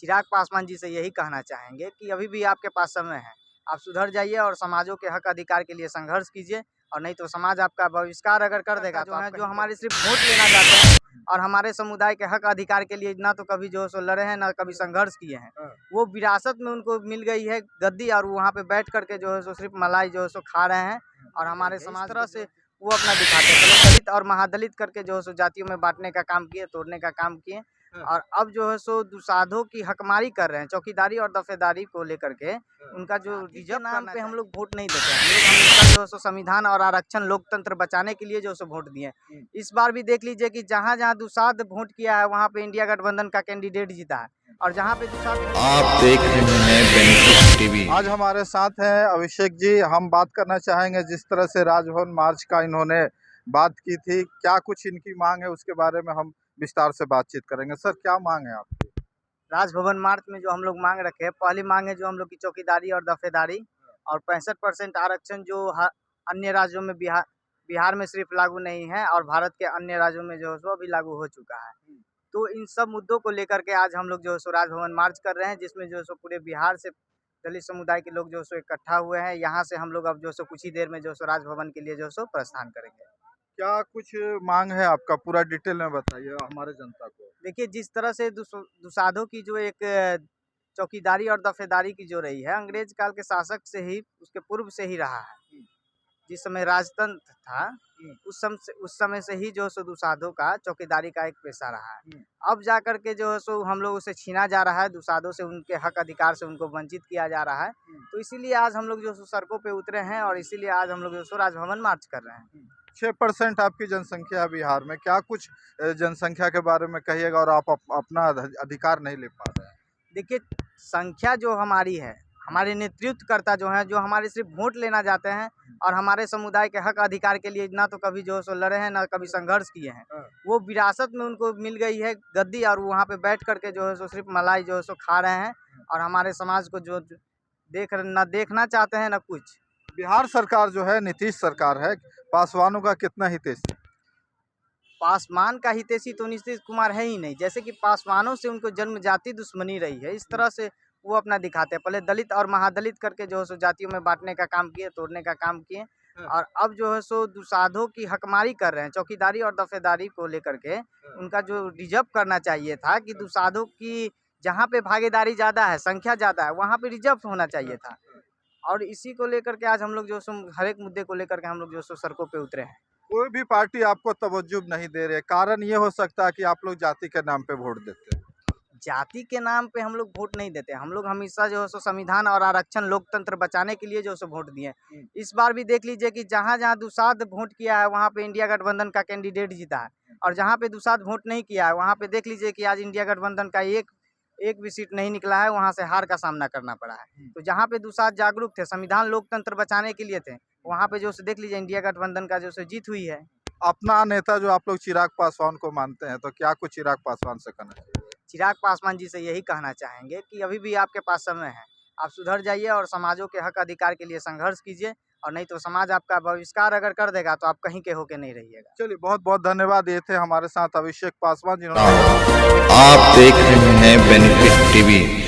चिराग पासवान जी से यही कहना चाहेंगे कि अभी भी आपके पास समय है, आप सुधर जाइए और समाजों के हक अधिकार के लिए संघर्ष कीजिए, और नहीं तो समाज आपका बहिष्कार अगर कर देगा तो जो हमारे सिर्फ वोट लेना चाहते हैं और हमारे समुदाय के हक अधिकार के लिए ना तो कभी जो है सो लड़े हैं, ना कभी संघर्ष किए हैं, वो विरासत में उनको मिल गई है गद्दी, और वहाँ पे बैठ करके जो है सो सिर्फ मलाई जो है सो खा रहे हैं। और हमारे समाज तरह से वो अपना दिखाते हैं, पहले दलित और महादलित करके जो है सो जातियों में बांटने का काम किए, तोड़ने का काम किए, और अब जो है सो दुसाधों की हकमारी कर रहे हैं, चौकीदारी और दफेदारी को लेकर के। उनका जो रिजर्व नाम पे हम लोग वोट नहीं देते हैं, हम लोग हमेशा जो है सो संविधान और आरक्षण लोकतंत्र बचाने के लिए जो है सो वोट दिए। इस बार भी देख लीजिए कि जहाँ जहाँ दुसाध वोट किया है वहाँ पे इंडिया गठबंधन का कैंडिडेट जीता है, और जहाँ पे दुसाध आप देख रहे हैं बेनिफिट टीवी। आज हमारे साथ हैं अभिषेक जी। हम बात करना चाहेंगे जिस तरह से राजभवन मार्च का इन्होंने बात की थी, क्या कुछ इनकी मांग है उसके बारे में हम विस्तार से बातचीत करेंगे। सर, क्या मांग है आपकी? राजभवन मार्च में जो हम लोग मांग रखे हैं, पहली मांग है जो हम लोग की चौकीदारी और दफेदारी, और 65% आरक्षण जो अन्य राज्यों में बिहार में सिर्फ लागू नहीं है और भारत के अन्य राज्यों में जो है सो अभी लागू हो चुका है। तो इन सब मुद्दों को लेकर के आज हम लोग जो है सो राजभवन मार्च कर रहे हैं, जिसमें जो है सो पूरे बिहार से दलित समुदाय के लोग जो है सो इकट्ठा हुए हैं। यहाँ से हम लोग अब जो है सो कुछ ही देर में जो है सो राजभवन के लिए जो है सो प्रस्थान करेंगे। क्या कुछ मांग है आपका, पूरा डिटेल में बताइए हमारे जनता को। देखिए, जिस तरह से दुसाधों की जो एक चौकीदारी और दफेदारी की जो रही है, अंग्रेज काल के शासक से ही, उसके पूर्व से ही रहा है। जिस समय राजतंत्र था उस समय से ही जो सो दुसाधों का चौकीदारी का एक पेशा रहा है। अब जा कर के जो है सो हम लोग उसे छीना जा रहा है, दुसाधों से उनके हक अधिकार से उनको वंचित किया जा रहा है। तो इसीलिए आज हम लोग जो सो सड़कों पे उतरे हैं, और इसीलिए आज हम लोग जो सो राजभवन मार्च कर रहे हैं। 6% आपकी जनसंख्या है बिहार में, क्या कुछ जनसंख्या के बारे में कहिएगा, और आप अपना अधिकार नहीं ले पा रहे हैं? देखिए, संख्या जो हमारी है, हमारे नेतृत्वकर्ता जो हैं, जो हमारे सिर्फ वोट लेना चाहते हैं और हमारे समुदाय के हक अधिकार के लिए ना तो कभी जो है सो लड़े हैं, ना कभी संघर्ष किए हैं, वो विरासत में उनको मिल गई है गद्दी, और वहाँ पे बैठ करके जो है सो सिर्फ मलाई जो है सो खा रहे हैं, और हमारे समाज को जो ना देखना चाहते हैं ना कुछ। बिहार सरकार जो है नीतीश सरकार है, पासवानों का कितना हितैषी? पासवान का हितैषी तो नीतीश कुमार है ही नहीं। जैसे कि पासवानों से उनको जन्मजाति दुश्मनी रही है, इस तरह से वो अपना दिखाते हैं। पहले दलित और महादलित करके जो है सो जातियों में बांटने का काम किए, तोड़ने का काम किए, और अब जो है सो दुसाधों की हकमारी कर रहे हैं, चौकीदारी और दफेदारी को लेकर के। उनका जो रिजर्व करना चाहिए था कि दुसाधों की जहाँ पे भागीदारी ज़्यादा है, संख्या ज़्यादा है, वहाँ पे रिजर्व होना चाहिए था। और इसी को लेकर के आज हम लोग जो सो हर एक मुद्दे को लेकर के हम लोग जो सो सड़कों पे उतरे हैं। कोई भी पार्टी आपको तवज्जो नहीं दे रही है, कारण ये हो सकता है कि आप लोग जाति के नाम पे वोट देते हैं। जाति के नाम पे हम लोग वोट नहीं देते, हम लोग हमेशा जो है सो संविधान और आरक्षण लोकतंत्र बचाने के लिए जो है सो वोट दिए। इस बार भी देख लीजिए कि जहाँ जहाँ दुसाध वोट किया है वहाँ पे इंडिया गठबंधन का कैंडिडेट जीता है, और जहाँ पे दुसाध वोट नहीं किया है वहाँ पे देख लीजिए कि आज इंडिया गठबंधन का एक भी सीट नहीं निकला है, वहाँ से हार का सामना करना पड़ा है। तो जहाँ पे दुसाध जागरूक थे, संविधान लोकतंत्र बचाने के लिए थे, वहाँ पे जो है देख लीजिए इंडिया गठबंधन का जो है जीत हुई है। अपना नेता जो आप लोग चिराग पासवान को मानते हैं, तो क्या कुछ चिराग पासवान से कहना चाहिए? चिराग पासवान जी से यही कहना चाहेंगे कि अभी भी आपके पास समय है, आप सुधर जाइए और समाजों के हक अधिकार के लिए संघर्ष कीजिए, और नहीं तो समाज आपका बहिष्कार अगर कर देगा तो आप कहीं के होके नहीं रहिएगा। चलिए, बहुत बहुत धन्यवाद। ये थे हमारे साथ अभिषेक पासवान, जिन्होंने आप देख रहे हैं बेनिफिट टीवी।